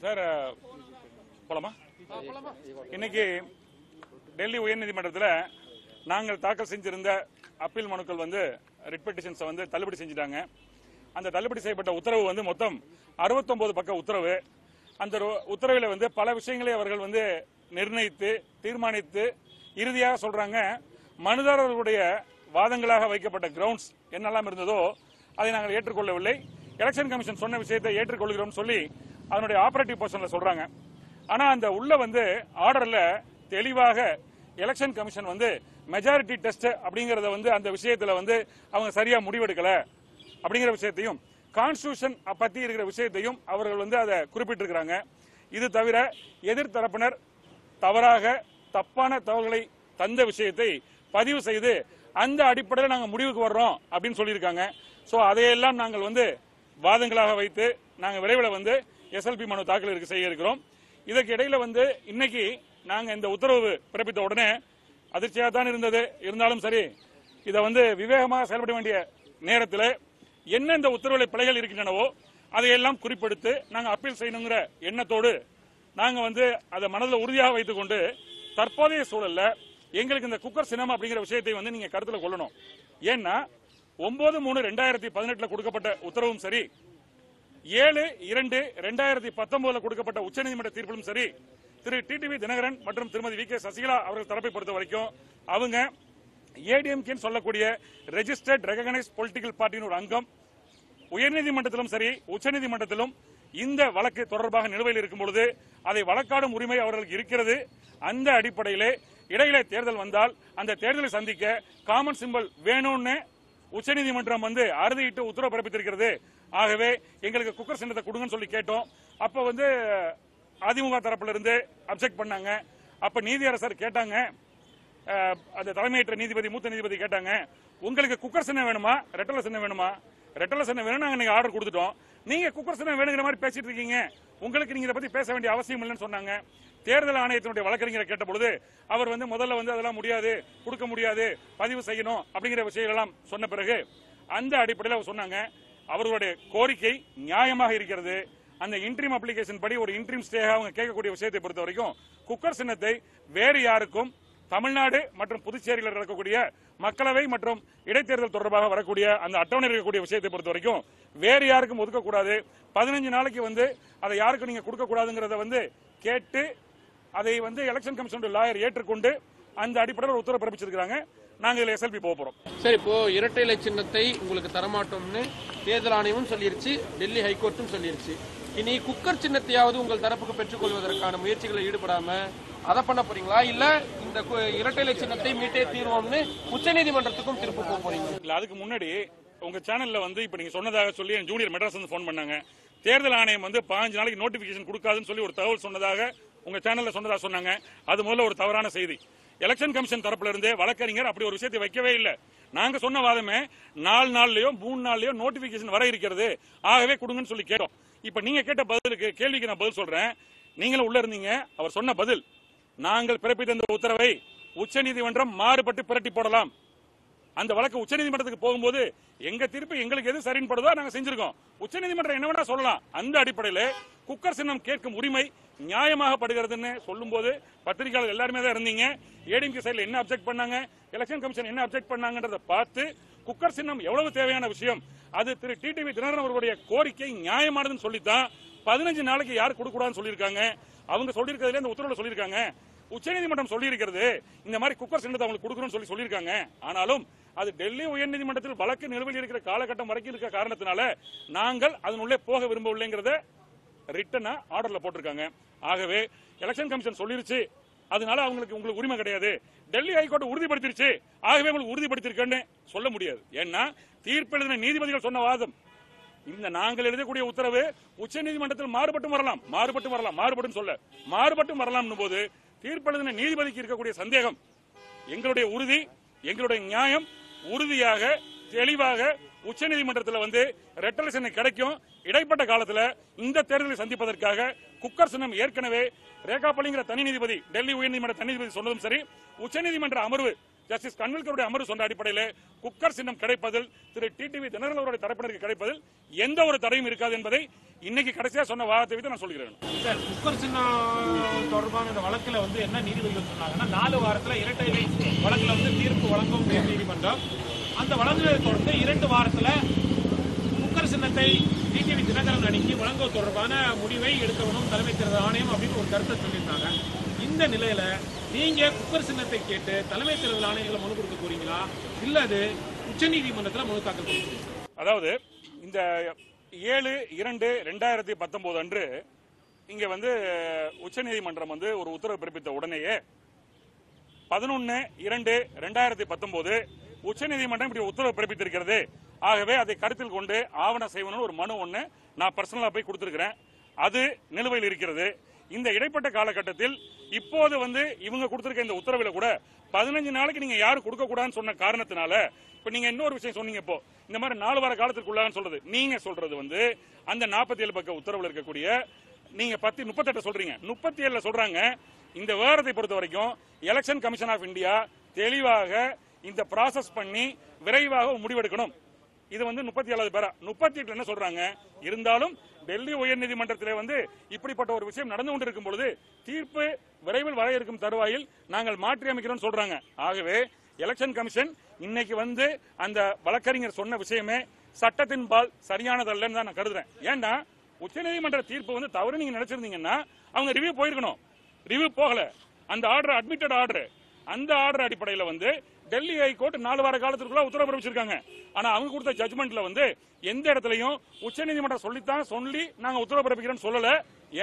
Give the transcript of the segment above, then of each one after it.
Sir போலாமா? இன்னைக்கு டெல்லி உயர்நீதிமன்றத்தில் நாங்கள் தாக்கல் செஞ்சிருந்த அப்பீல் மனுக்கள் ரிட் பெட்டிஷன்ஸை தள்ளுபடி செஞ்சுட்டாங்க. அந்த தள்ளுபடி செய்யப்பட்ட உத்தரவு மொத்தம் 69 பக்க உத்தரவு. அந்த உத்தரவில் பல விஷயங்களை அவர்கள் நிர்ணயித்து தீர்மானித்து இறுதியாக சொல்றாங்க, மனுதாரர்களுடைய வாதங்களாக வைக்கப்பட்ட கிரவுண்ட்ஸ் என்னெல்லாம் இருந்ததோ அதை நாங்கள் ஏற்றுக்கொள்ளவில்லை, எலெக்ஷன் கமிஷன் சொன்ன விஷயத்தை ஏற்றுக்கொள்கிறோம் சொல்லி அதனுடைய ஆபரேட்டிவ் போர்ஷன்ல சொல்றாங்க. ஆனா அந்த உள்ள ஆர்டர்ல தெளிவாக எலெக்ஷன் கமிஷன் மெஜாரிட்டி டெஸ்ட் அப்படிங்கறத அந்த விஷயத்துல அவங்க சரியா முடிவெடுக்கல அப்படிங்கிற விஷயத்தையும் கான்ஸ்டிடியூஷன் பத்தி இருக்கிற விஷயத்தையும் அவர்கள் அதை குறிப்பிட்டிருக்கிறாங்க. இது தவிர எதிர்த்தரப்பினர் தவறாக தப்பான தகவல்களை தந்த விஷயத்தை பதிவு செய்து அந்த அடிப்படையில் நாங்கள் முடிவுக்கு வர்றோம் அப்படின்னு சொல்லியிருக்காங்க. சோ அதையெல்லாம் நாங்கள் வாதங்களாக வைத்து நாங்கள் விரைவில் எஸ்எல்பி மனு தாக்கல் செய்ய இருக்கிறோம். இதற்கு இடையில இன்னைக்கு நாங்க இந்த உத்தரவு பிறப்பித்த உடனே அதிர்ச்சியாக தான் இருந்தது. இருந்தாலும் சரி, இதை விவேகமாக செயல்பட வேண்டிய நேரத்தில் என்ன இந்த உத்தரவுல பிழைகள் இருக்கின்றனவோ அதையெல்லாம் குறிப்பிடுத்து நாங்க அப்பீல் செய்யணுங்கிற எண்ணத்தோடு நாங்க அதை மனதில் உறுதியாக வைத்துக் கொண்டு தற்போதைய சூழல்ல எங்களுக்கு இந்த குக்கர் சின்னம் அப்படிங்கிற விஷயத்தை நீங்க கருத்துல கொள்ளணும். ஏன்னா 9/3/2018 கொடுக்கப்பட்ட உத்தரவும் சரி, 7/2/2019 கொடுக்கப்பட்ட உச்சநீதிமன்ற தீர்ப்பிலும் சரி, திரு டிடிவி தினகரன் மற்றும் திருமதி வி கே சசிகலா அவர்கள் தரப்பை பொறுத்த வரைக்கும் அவங்க ஏடிஎம்கே சொல்லக்கூடிய ரெஜிஸ்டர்ட் ரெகனைஸ்ட் பொலிட்டிக்கல் பார்ட்டியின் ஒரு அங்கம். உயர்நீதிமன்றத்திலும் சரி உச்சநீதிமன்றத்திலும் இந்த வழக்கு தொடர்பாக நிலுவையில் இருக்கும் பொழுது அதை வழக்காடும் உரிமை அவர்களுக்கு இருக்கிறது. அந்த அடிப்படையிலே இடையிலே தேர்தல் வந்தால் அந்த தேர்தலை சந்திக்க காமன் சிம்பல் வேணும்னு உச்சநீதிமன்றம் அறுதியிட்டு உத்தரவு பிறப்பித்திருக்கிறது. ஆகவே எங்களுக்கு குக்கர் சின்னத்தை கொடுங்கன்னு சொல்லி கேட்டோம். அப்ப அதிமுக தரப்புல இருந்து அப்செக்ட் பண்ணாங்க. அப்ப நீதியரசர் கேட்டாங்க, அந்த தலைமையேற்ற நீதிபதி மூத்த நீதிபதி கேட்டாங்க, உங்களுக்கு குக்கர் சின்னம் வேணுமா ரெட்டல சின்னம் வேணுமா? ரெட்டல சின்னம் வேணும், நாங்க ஆர்டர் கொடுத்துட்டோம், நீங்க குக்கர் சின்னம் வேணுங்கிற மாதிரி பேசிட்டு இருக்கீங்க, உங்களுக்கு நீங்க இதை பத்தி பேச வேண்டிய அவசியம் இல்லைன்னு சொன்னாங்க. தேர்தல் ஆணையத்தினுடைய வழக்கறிஞரை கேட்ட பொழுது அவர் முதல்ல அதெல்லாம் முடியாது, கொடுக்க முடியாது, பதிவு செய்யணும் அப்படிங்கிற விஷயங்கள் எல்லாம் சொன்ன பிறகு அந்த அடிப்படையில் அவர் சொன்னாங்க, அவர்களுடைய கோரிக்கை நியாயமாக இருக்கிறது. அந்த இன்ட்ரீம் அப்ளிகேஷன் படி ஒரு இன்ட்ரீம் ஸ்டே அவங்க கேட்கக்கூடிய விஷயத்தை பொறுத்த வரைக்கும் குக்கர் சின்னத்தை வேறு யாருக்கும் தமிழ்நாடு மற்றும் புதுச்சேரியில் இருக்கக்கூடிய மக்களவை மற்றும் இடைத்தேர்தல் தொடர்பாக வரக்கூடிய அந்த அட்டவணை இருக்கக்கூடிய விஷயத்தை பொறுத்த வரைக்கும் வேறு யாருக்கும் ஒதுக்கக்கூடாது. 15 நாளைக்கு அதை யாருக்கும் நீங்க கொடுக்க கூடாதுங்கிறத கேட்டு அதை எலெக்ஷன் கமிஷன் லாயர் ஏற்றுக்கொண்டு அந்த அடிப்படையில் உத்தரவு பிறப்பிச்சிருக்காங்க. நாங்க இதுல எஸ்எல்பி போறோம். சரி, இப்போ இரட்டை இலை சின்னத்தை உங்களுக்கு தரமாட்டோம்னு தேர்தல் ஆணையமும் சொல்லிருச்சு, டெல்லி ஹைகோர்ட்டும் சொல்லிருச்சு. இனி குக்கர் சின்னத்தையாவது உங்கள் தரப்புக்கு பெற்றுக் கொள்வதற்கான முயற்சிகளை ஈடுபடாம அதை பண்ண போறீங்களா, இல்ல இந்த இரட்டை இலை சின்னத்தை மீட்டே தீர்வோம்னு உச்சநீதிமன்றத்துக்கும் திருப்ப போறீங்க? இல்ல, அதுக்கு முன்னாடி உங்க சேனல்ல இப்ப நீங்க சொன்னதாக சொல்லி ஜூனியர் மெட்ராஸ் போன் பண்ணாங்க. தேர்தல் ஆணையம் 15 நாளைக்கு நோட்டிபிகேஷன் கொடுக்காதுன்னு சொல்லி ஒரு தகவல் சொன்னதாக உங்க சேனல்ல சொன்னாங்க. அது முதல்ல ஒரு தவறான செய்தி. எலெக்ஷன் கமிஷன் தரப்புல இருந்தே வழக்கறிஞர் அப்படி ஒரு விஷயத்தை வைக்கவே இல்லை. நாங்க சொன்ன வாதமே 4 நாள்லயோ 3 நாள்லயோ நோட்டிபிகேஷன் வர இருக்கிறது, ஆகவே கொடுங்கன்னு சொல்லி கேட்டோம். இப்ப நீங்க கேட்ட பதிலுக்கு கேள்விக்கு நான் பதில் சொல்றேன். நீங்களும் உள்ள இருந்தீங்க. அவர் சொன்ன பதில், நாங்கள் பிறப்பித்த இந்த உத்தரவை உச்சநீதிமன்றம் மாறுபட்டு பிரட்டி போடலாம். அந்த வழக்கு உச்சநீதிமன்றத்துக்கு போகும்போது எங்க தீர்ப்பு எங்களுக்கு எது சரின்னு படுதோ நாங்க செஞ்சிருக்கோம். உச்சநீதிமன்றம் என்ன வேணா சொல்லலாம். அந்த அடிப்படையில் குக்கர் சின்னம் கேட்கும் உரிமை நியாயமாக படுகிறதுன்னு சொல்லும் போது பத்திரிகையாளர் எல்லாருமே தான் இருந்தீங்க. ஏடிஎம்கே சைடுல என்ன அப்செக்ட் பண்ணாங்க, எலெக்ஷன் கமிஷன் என்ன அப்செக்ட் பண்ணாங்கன்றத பார்த்து குக்கர் சின்னம் எவ்வளவு தேவையான விஷயம், அது திரு டிடிவி தினகரன் அவர்களுடைய கோரிக்கை நியாயமானதுன்னு சொல்லித்தான் 15 நாளைக்கு யார் கொடுக்கூடாதுன்னு சொல்லியிருக்காங்க. அவங்க சொல்லியிருக்கிறதுல இந்த உத்தரவுல சொல்லியிருக்காங்க. உச்சநீதிமன்றம் சொல்லியிருக்கிறது இந்த மாதிரி குக்கர் சின்னத்தை அவங்களுக்கு கொடுக்கணும்னு சொல்லியிருக்காங்க. ஆனாலும் அது டெல்லி உயர்நீதிமன்றத்தில் வழக்கு நிலுவையில் இருக்கிற காலகட்டம் வரைக்கும் இருக்க காரணத்தினால நாங்கள் அதனுள்ளே போக விரும்பவில்லைங்கிறத ரிட்டனா ஆர்டர்ல போட்டிருக்காங்க. ஆகவே எலெக்ஷன் கமிஷன் சொல்லிருச்சு, அதனால உங்களுக்கு உரிமை கிடையாது. டெல்லி ஹைகோர்ட் உறுதிப்படுத்திருச்சு, ஆகவே உங்களுக்கு உறுதிப்படுத்திருக்கேன்னு சொல்ல முடியாது. ஏன்னா தீர்ப்பு எழுதின நீதிபதிகள் சொன்ன வாதம், இந்த நாங்கள் எழுதக்கூடிய உத்தரவு உச்சநீதிமன்றத்தில் மாறுபட்டும் வரலாம் போது தீர்ப்பு எழுதின நீதிபதிக்கு இருக்கக்கூடிய சந்தேகம், எங்களுடைய உறுதி, எங்களுடைய நியாயம் உறுதியாக தெளிவாக உச்சநீதிமன்றத்தில் ரெட்டலை சின்னம் கிடைக்கும். இடைப்பட்ட காலத்தில் இந்த தேர்தலை சந்திப்பதற்காக குக்கர் சின்னம் ஏற்கனவே ரேகா பள்ளிங்கிற தனி நீதிபதி, டெல்லி உயர்நீதிமன்ற தனி நீதிபதி சொன்னதும் சரி, உச்சநீதிமன்ற அமர்வு ஜஸ்டிஸ் கன்வில்கருடைய அமர்வு சொன்ன அடிப்படையில் குக்கர் சின்னம் கிடைப்பதில் திரு டிடிவி தினகரன் அவருடைய தரப்பினருக்கு கிடைப்பதில் எந்த ஒரு தடையும் இருக்காது என்பதை இன்னைக்கு கடைசியா சொன்ன வாதத்தை வைத்து நான் சொல்கிறேன். சார், குக்கர் சின்னம் தொடர்பான இந்த வழக்குல என்ன நீதிபதிகள் சொன்னாங்கன்னா 4 வாரத்துல இரட்டை இலை வழக்குல தீர்ப்பு வழங்கும் நீதிமன்றம். அந்த வழக்குகளை தொடர்ந்து 2 வாரத்துல குக்கர் சின்னத்தை டிடிவி தினகரன் அணிக்கு வழங்க தொடர்பான முடிவை எடுக்க வேணும் தலைமை தேர்தல் ஆணையம் அப்படின்னு ஒரு கருத்தை சொல்லியிருந்தாங்க. இந்த நிலையில நீங்க குக்கர் சின்னத்தை கேட்டு தலைமை தேர்தல் ஆணையங்களை மனு கொடுக்க போறீங்களா, இல்ல அது உச்சநீதிமன்றத்தில் மனு தாக்கல் பண்ணுறீங்களா? அதாவது இந்த 7/2/2019 அன்று இங்க உச்சநீதிமன்றம் ஒரு உத்தரவு பிறப்பித்த உடனேயே 11/2/2019 உச்சநீதிமன்றம் இப்படி உத்தரவு பிறப்பித்திருக்கிறது. ஆகவே அதை கருத்தில் கொண்டு ஆவண செய்வனும் ஒரு மனு ஒன்று நான் பர்சனலா போய் கொடுத்திருக்கிறேன். அது நிலுவையில் இருக்கிறது. இந்த இடைப்பட்ட காலகட்டத்தில் இப்போது இவங்க கொடுத்திருக்க இந்த உத்தரவில் கூட 15 நாளைக்கு நீங்க யாரும் கொடுக்க கூடாதுன்னு சொன்ன காரணத்தினால இப்ப நீங்க இன்னொரு விஷயம் சொன்னீங்க. இப்போ இந்த மாதிரி 4 வார காலத்திற்குள்ளான்னு சொல்றது நீங்க சொல்றது அந்த 47 பக்க உத்தரவில் இருக்கக்கூடிய நீங்க 38 சொல்றீங்க. 37 சொல்றாங்க இந்த விவகாரத்தை பொறுத்த வரைக்கும் எலெக்ஷன் கமிஷன் ஆஃப் இந்தியா தெளிவாக இந்த ப்ராசஸ் பண்ணி விரைவாக முடிவெடுக்கணும். இது 37 பேரா. 38 என்ன சொல்றாங்க, இருந்தாலும் டெல்லி உயர்நீதிமன்றத்திலே இப்படிப்பட்ட ஒரு விஷயம் நடந்து கொண்டிருக்கும் பொழுது தீர்ப்பு விரைவில் வர இருக்கும் தருவாயில் நாங்கள் மாற்றி அமைக்கிறோம் சொல்றாங்க. ஆகவே எலெக்ஷன் கமிஷன் இன்னைக்கு அந்த வழக்கறிஞர் சொன்ன விஷயமே சட்டத்தின் பால் சரியானதல்லன்னு தான் நான் கருதுறேன். ஏன்னா உச்சநீதிமன்ற தீர்ப்பு தவறு நீங்க நினைச்சிருந்தீங்கன்னா அவங்க ரிவ்யூ போயிருக்கணும். ரிவ்யூ போகல. அந்த ஆர்டர் அட்மிட்டட் ஆர்டர். அந்த ஆர்டர் அடிப்படையில் டெல்லி ஹைகோர்ட் 4 வார காலத்திற்குள்ள உத்தரவு பிறப்பிச்சிருக்காங்க. ஆனா அவங்க கொடுத்த ஜட்ஜ்மெண்ட்ல எந்த இடத்துலயும் உச்சநீதிமன்றம் சொல்லி நாங்க உத்தரவு பிறப்பிக்கிறோம்னு சொல்லல.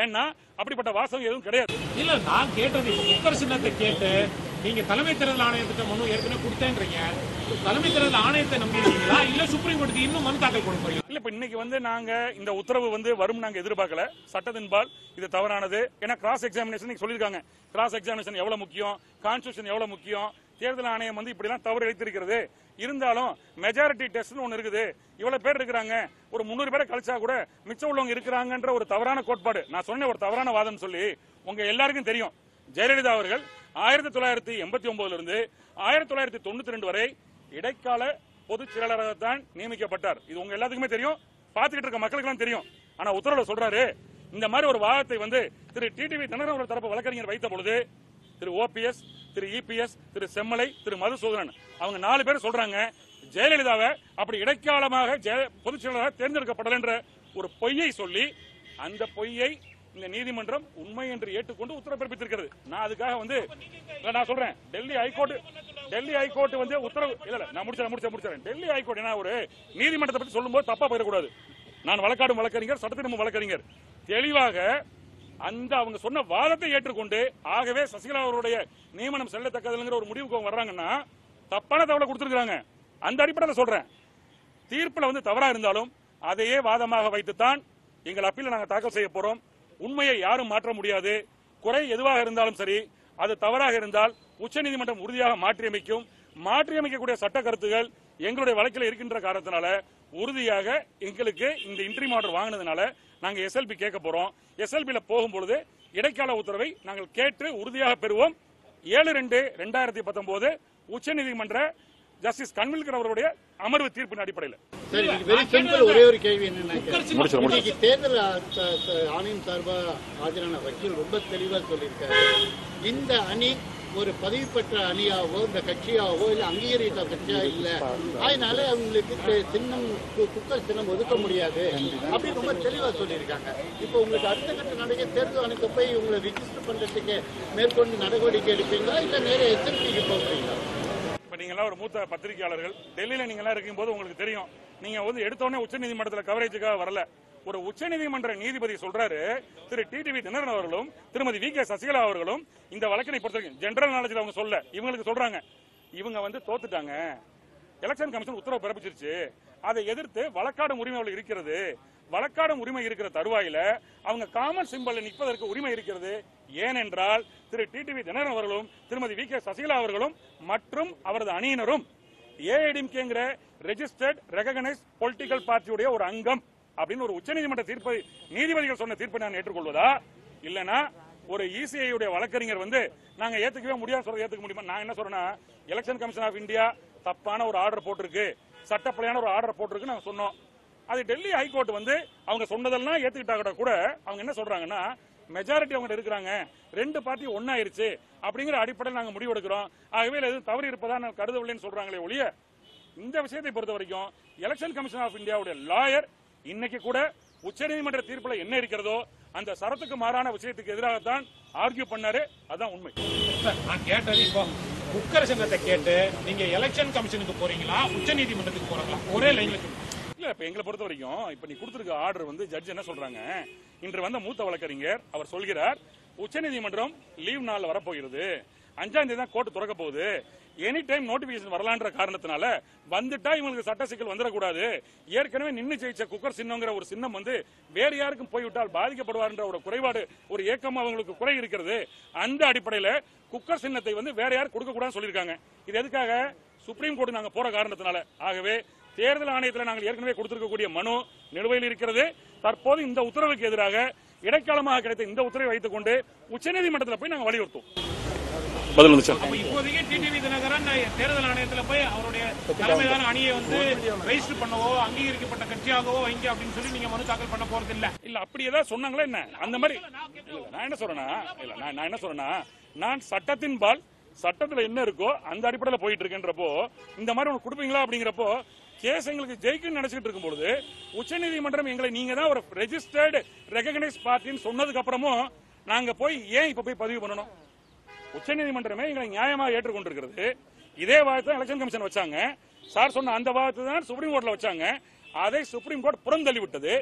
ஏன்னா அப்படிப்பட்ட வாசகம் எதுவும் கிடையாது. இல்ல, நான் கேட்டது குக்கர் சின்னத்தை கேட்டு நீங்க தலைமை தேர்தல் ஆணையத்திட்ட மனு ஏற்கனவே கொடுத்தேன்றீங்க. தலைமை தேர்தல் ஆணையத்தை நம்பியிருக்கீங்களா, இல்ல சுப்ரீம் கோர்ட்டுக்கு இன்னும் மனு தாக்கல் கொடுப்பீங்க? இல்ல, இப்ப இன்னைக்கு நாங்க இந்த உத்தரவு வரும் நாங்க எதிர்பார்க்கல. சட்டத்தின் பால் இது தவறானது. ஏன்னா கிராஸ் எக்ஸாமினேஷன் சொல்லியிருக்காங்க. கிராஸ் எக்ஸாமினேஷன் எவ்வளவு முக்கியம், கான்ஸ்டிடியூஷன் எவ்வளவு முக்கியம், தேர்தல் ஆணையம் இப்படி எல்லாம் தவறு இழைத்திருக்கிறது. இருந்தாலும் மெஜாரிட்டி டெஸ்ட் ஒன்னு இருக்குது. இவ்வளவு பேர் இருக்கிறாங்க, ஒரு 300 பேரை கழிச்சா கூட மிச்சம் உள்ளவங்க இருக்கிறாங்கன்ற ஒரு தவறான கோட்பாடு. நான் சொன்ன ஒரு தவறான வாதம் சொல்லி உங்க எல்லாருக்கும் தெரியும். ஜெயலலிதா அவர்கள் 1989 இருந்து 1992 வரை இடைக்கால பொதுச் செயலாளராக தான் நியமிக்கப்பட்டார். இது உங்க எல்லாத்துக்குமே தெரியும், பாத்துக்கிட்டு இருக்க மக்களுக்கு தெரியும். ஆனா உத்தரவுல சொல்றாரு இந்த மாதிரி ஒரு வாதத்தை திரு டிடிவி தினகரன் அவர்கள் தரப்பு வழக்கறிஞர் வைத்த பொழுது திரு ஓபிஎஸ், திரு இபிஎஸ், திரு செம்மலை, திரு மதுசூதனன் அவங்க 4 பேர் சொல்றாங்க ஜெயலலிதாவை அப்படி இடைக்காலமாக பொதுச் செயலாளராக தேர்ந்தெடுக்கப்படல என்ற ஒரு பொய்யை சொல்லி அந்த பொய்யை இந்த நீதிமன்றம் உண்மை என்று ஏற்றுக்கொண்டு உத்தரவு பிறப்பித்திருக்கிறது. நான் அதுக்காக நான் சொல்றேன் டெல்லி ஹைகோர்ட் உத்தரவு இல்ல நான் முடிச்சேன். டெல்லி ஹைகோர்ட் என்ன ஒரு நீதிமன்றத்தை பற்றி சொல்லும்போது தப்பா போயிடக்கூடாது. நான் வழக்காடும் வழக்கறிஞர், சட்டத்தின் வழக்கறிஞர். தெளிவாக அந்த அவங்க சொன்ன வாதத்தை ஏற்றுக்கொண்டு ஆகவே சசிகலா அவருடைய நியமனம் செல்லத்தக்கதுங்கிற ஒரு முடிவுக்கு வர்றாங்கன்னா தப்பான தகவலை கொடுத்திருக்காங்க. அந்த அடிப்படையில் சொல்றேன், தீர்ப்புல தவறா இருந்தாலும் அதையே வாதமாக வைத்துத்தான் எங்கள் அப்பீல நாங்கள் தாக்கல் செய்ய போறோம். உண்மையை யாரும் மாற்ற முடியாது. குறை எதுவாக இருந்தாலும் சரி, அது தவறாக இருந்தால் உச்சநீதிமன்றம் உறுதியாக மாற்றியமைக்கக்கூடிய சட்ட கருத்துகள் எங்களுடைய வழக்கில் இருக்கின்ற காரணத்தினால உறுதியாக எங்களுக்கு இந்த இன்ட்ரீம் ஆர்டர் வாங்கினதுனால நாங்க எஸ்எல்பி கேட்க போறோம். எஸ்எல்பியில போகும்பொழுது இடைக்கால உத்தரவை நாங்கள் கேட்டு உறுதியாக பெறுவோம். 7/2/2019 உச்சநீதிமன்ற ஜஸ்டிஸ் கன்வில்கர் அவருடைய அமர்வு தீர்ப்பின் அடிப்படையில். ஒரே ஒரு கேள்வி என்னன்னா, தேர்தல் ஆணையம் சார்பாக ஆஜரான வக்கீல் ரொம்ப தெளிவாக சொல்லியிருக்காரு, இந்த அணி ஒரு பதிவு பெற்ற அணியாவோ இந்த கட்சியாவோ இல்ல அங்கீகரித்த கட்சியா இல்ல, அதனால அவங்களுக்கு சின்னம் குக்கர் சின்னம் ஒதுக்க முடியாது அப்படின்னு ரொம்ப தெளிவா சொல்லியிருக்காங்க. இப்போ உங்களுக்கு அடுத்த கட்ட நடக்க தேர்தல் ஆணையத்தை போய் உங்களை ரிஜிஸ்டர் பண்றதுக்கு மேற்கொண்டு நடவடிக்கை எடுப்பீங்களா இல்ல நேர எஸ்எல்பிக்கு போகிறீங்களா? இப்ப நீங்க ஒரு மூத்த பத்திரிகையாளர்கள் டெல்லியில நீங்க எல்லாம் இருக்கும் போது உங்களுக்கு தெரியும், நீங்க எடுத்தோடனே உச்சநீதிமன்றத்தில் கவரேஜுக்காக வரல. ஒரு உச்சநீதிமன்ற நீதிபதி சொல்றாரு திரு டிடிவி தினகரன் அவர்களும் திருமதி வி.கே. சசிகலா அவர்களும் இந்த வழக்கினை பொறுத்த ஜெனரல் நாலேஜ்ல அவங்க சொல்ல இவங்களுக்கு சொல்றாங்க, இவங்க தோத்துட்டாங்க, எலெக்ஷன் கமிஷன் உத்தரவு பிறப்பிச்சிருச்சு, அதை எதிர்த்து வழக்காடும் உரிமை அவளுக்கு இருக்கிறது, வழக்காடும் உரிமை இருக்கிற தருவாயில அவங்க காமன் சிம்பல் நிற்பதற்கு உரிமை இருக்கிறது. ஏனென்றால் திரு டிடிவி தினகரன் அவர்களும் திருமதி வி.கே. சசிகலா அவர்களும் மற்றும் அவரது அணியினரும் ஏஐடிஎம்கேங்கிற ரெஜிஸ்டர்ட் ரெகனைஸ்ட் பொலிட்டிக்கல் பார்ட்டியுடைய ஒரு அங்கம் அப்படின்னு ஒரு உச்சநீதிமன்ற தீர்ப்பை நீதிபதிகள் சொன்ன தீர்ப்பை நான் ஏற்றுக்கொள்வதா இல்லனா ஒரு இசிஐ வழக்கறிஞர் வந்து நாங்க ஏத்துக்கவே முடியாது சொல்றது ஏத்துக்க முடியுமா? நான் என்ன சொல்றேன்னா, எலெக்ஷன் கமிஷன் ஆஃப் இந்தியா தப்பான ஒரு ஆர்டர் போட்டிருக்கு, சட்டப்படியான ஒரு ஆர்டர் போட்டிருக்கு நாங்க சொன்னோம். அது டெல்லி ஹைகோர்ட் வந்து அவங்க சொன்னதெல்லாம் ஏத்துக்கிட்டா கூட அவங்க என்ன சொல்றாங்கன்னா, மெஜாரிட்டி அவங்க இருக்கிறாங்க, 2 பார்ட்டி ஒன்னாயிருச்சு அப்படிங்கிற அடிப்படையில் நாங்க முடிவு எடுக்கிறோம், ஆகவே எதுவும் தவறு இருப்பதா நான் கருதவில்லைன்னு சொல்றாங்களே ஒழிய, இந்த விஷயத்தை பொறுத்த வரைக்கும் எலெக்ஷன் கமிஷன் ஆஃப் இந்தியாவுடைய லாயர் இன்னைக்கு கூட உச்சநீதிமன்ற தீர்ப்புல என்ன இருக்கிறதோ அந்த சரத்துக்கு மாறான விஷயத்துக்கு எதிராகத்தான் ஆர்கியூ பண்ணாரு. அதான் உண்மை. நான் கேட்டது இப்போ குக்கர் சின்னத்தை கேட்டு நீங்க எலெக்ஷன் கமிஷனுக்கு போறீங்களா, உச்சநீதிமன்றத்துக்கு போறீங்களா? ஒரே லைன்ல இல்ல, இப்ப எங்களை பொறுத்த வரைக்கும் இப்ப நீ கொடுத்திருக்க ஆர்டர் வந்து ஜட்ஜ் என்ன சொல்றாங்க, இன்று வந்த மூத்த வழக்கறிஞர் அவர் சொல்கிறார், உச்சநீதிமன்றம் லீவ் நாள்ல வரப்போகிறது, 5ஆம் தேதி தான் கோர்ட் திறக்க போகுது, எனி டைம் நோட்டிபிகேஷன் வரலான்ற காரணத்தினால வந்துட்டா இவங்களுக்கு சட்ட சிக்கல் வந்துடக்கூடாது, ஏற்கனவே நின்று ஜெயிச்ச குக்கர் சின்னங்கிற ஒரு சின்னம் வந்து வேறு யாருக்கும் போய்விட்டால் பாதிக்கப்படுவார் ஒரு குறைபாடு, ஒரு ஏக்கம் அவங்களுக்கு குறை இருக்கிறது, அந்த அடிப்படையில் குக்கர் சின்னத்தை வந்து வேற யாரும் கொடுக்க கூடாதுன்னு சொல்லியிருக்காங்க. இது எதுக்காக? சுப்ரீம் கோர்ட் நாங்க போற காரணத்தினால. ஆகவே தேர்தல் ஆணையத்தில் நாங்கள் ஏற்கனவே கொடுத்திருக்கக்கூடிய மனு நிலுவையில் இருக்கிறது. தற்போது இந்த உத்தரவுக்கு எதிராக இடைக்காலமாக கிடைத்த இந்த உத்தரவை வைத்துக் கொண்டு உச்சநீதிமன்றத்தில் போய் நாங்கள் வலியுறுத்துவோம். பதில் வந்துச்சு. இப்போதைக்கு டிடிவி தினகரன் தேர்தல் ஆணையத்தில் போய் அவருடைய தலைமையிலான அணியை வந்து ரெஜிஸ்டர் பண்ணவோ அங்கீகரிக்கப்பட்ட கட்சியாகவோ வைங்க அப்படின்னு சொல்லி நீங்க மனு தாக்கல் பண்ண போறது இல்ல. இல்ல அப்படி ஏதாவது சொன்னாங்களா என்ன? அந்த மாதிரி நான் என்ன சொல்றேன்னா, நான் சட்டத்தின் பால், சட்டத்தில் என்ன இருக்கோ அந்த அடிப்படையில் போயிட்டு இருக்கேன்றப்போ இந்த மாதிரி ஒன்று கொடுப்பீங்களா அப்படிங்கிறப்போ கேஸ் எங்களுக்கு ஜெயிக்குன்னு நினைச்சிட்டு இருக்கும் பொழுது உச்சநீதிமன்றம் எங்களை நீங்க தான் ஒரு ரெஜிஸ்டர்டு ரெகக்னைஸ் பார்ட்டின்னு சொன்னதுக்கு அப்புறமும் நாங்க போய் ஏன் இப்ப போய் பதிவு பண்ணணும்? உச்சநீதிமன்றமே எங்களை நியாயமாக ஏற்றுக்கொண்டிருக்கிறது. இதே வாதத்தை எலெக்ஷன் கமிஷன் வச்சாங்க, சார் சொன்ன அந்த வாதத்தை தான் சுப்ரீம் கோர்ட்ல வச்சாங்க, அதை சுப்ரீம் கோர்ட் புறந்தள்ளி விட்டது.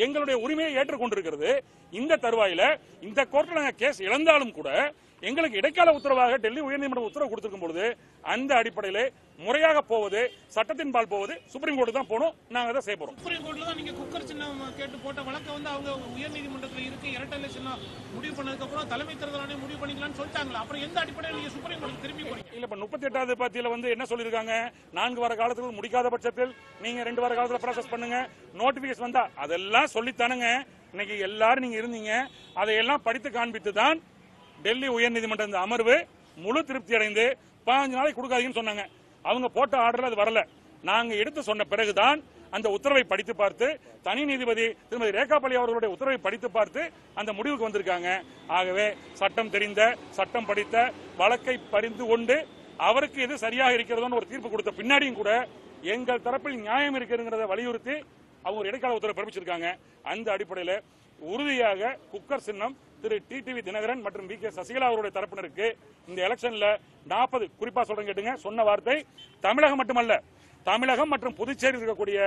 எங்களுடைய உரிமையை ஏற்றுக்கொண்டிருக்கிறது. இந்த தருவாயில இந்த கோர்ட்ல நாங்கள் கேஸ் இழந்தாலும் கூட எங்களுக்கு இடைக்கால உத்தரவாக டெல்லி உயர்நீதிமன்றம் உத்தரவு கொடுத்திருக்கும் பொழுது அந்த அடிப்படையில் முறையாக போவது, சட்டத்தின் பால் போவது சுப்ரீம் கோர்ட் தான் போகணும். நாங்க அதை செய்ய போறோம். சுப்ரீம் கோர்ட்ல தான் நீங்க குக்கர் சின்னம் கேட்டு போட்ட வழக்க வந்து அவங்க உயர்நீதிமன்றத்தில் இருக்கு, இரட்டை சின்னம் முடிவு பண்ணதுக்கு அப்புறம் தலைமை தேர்தல் ஆணையம் முடிவு பண்ணிக்கலாம்னு சொல்லிட்டாங்களா? அப்புறம் எந்த அடிப்படையில் நீங்க சுப்ரீம் கோர்ட் திரும்பி போறீங்க? இல்ல, இப்ப 38வது பத்தியில வந்து என்ன சொல்லிருக்காங்க, 4 வார காலத்துக்குள் முடிக்காத பட்சத்தில் நீங்க 2 வார காலத்துல ப்ராசஸ் பண்ணுங்க, நோட்டிபிகேஷன் வந்தா அதெல்லாம் சொல்லித்தானுங்க. இன்னைக்கு எல்லாரும் நீங்க இருந்தீங்க, அதையெல்லாம் படித்து காண்பித்து தான் டெல்லி உயர்நீதிமன்ற இந்த அமர்வு முழு திருப்தி அடைந்து 15 நாளைக்கு கொடுக்காதீங்கன்னு சொன்னாங்க. அவங்க போட்ட ஆர்டர்ல அது வரல. நாங்க எடுத்து சொன்ன பிறகுதான் அந்த உத்தரவை படித்து பார்த்து தனி நீதிபதி திருமதி ரேகா பள்ளி அவர்களுடைய உத்தரவை படித்து பார்த்து அந்த முடிவுக்கு வந்திருக்காங்க. ஆகவே சட்டம் தெரிந்த, சட்டம் படித்த, வழக்கை பறிந்து கொண்டு அவருக்கு எது சரியாக இருக்கிறதோன்னு ஒரு தீர்ப்பு கொடுத்த பின்னாடியும் கூட எங்கள் தரப்பில் நியாயம் இருக்கிறதுங்கிறத வலியுறுத்தி அவங்க ஒரு இடைக்கால உத்தரவை பிறப்பிச்சிருக்காங்க. அந்த அடிப்படையில் உறுதியாக குக்கர் சின்னம் திரு டிடிவி தினகரன் மற்றும் வி.கே. சசிகலா அவருடைய தரப்பினருக்கு இந்த எலெக்ஷன்ல 40 குறிப்பா சொல்றேன் கேட்டுங்க, சொன்ன வார்த்தை தமிழகம் மட்டுமல்ல, தமிழகம் மற்றும் புதுச்சேரி இருக்கக்கூடிய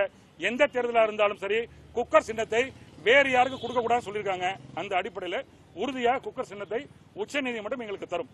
எந்த தேர்தலாக இருந்தாலும் சரி குக்கர் சின்னத்தை வேறு யாருக்கு கொடுக்க கூடாதுன்னு சொல்லியிருக்காங்க. அந்த அடிப்படையில் உறுதியாக குக்கர் சின்னத்தை உச்சநீதிமன்றம் எங்களுக்கு தரும்.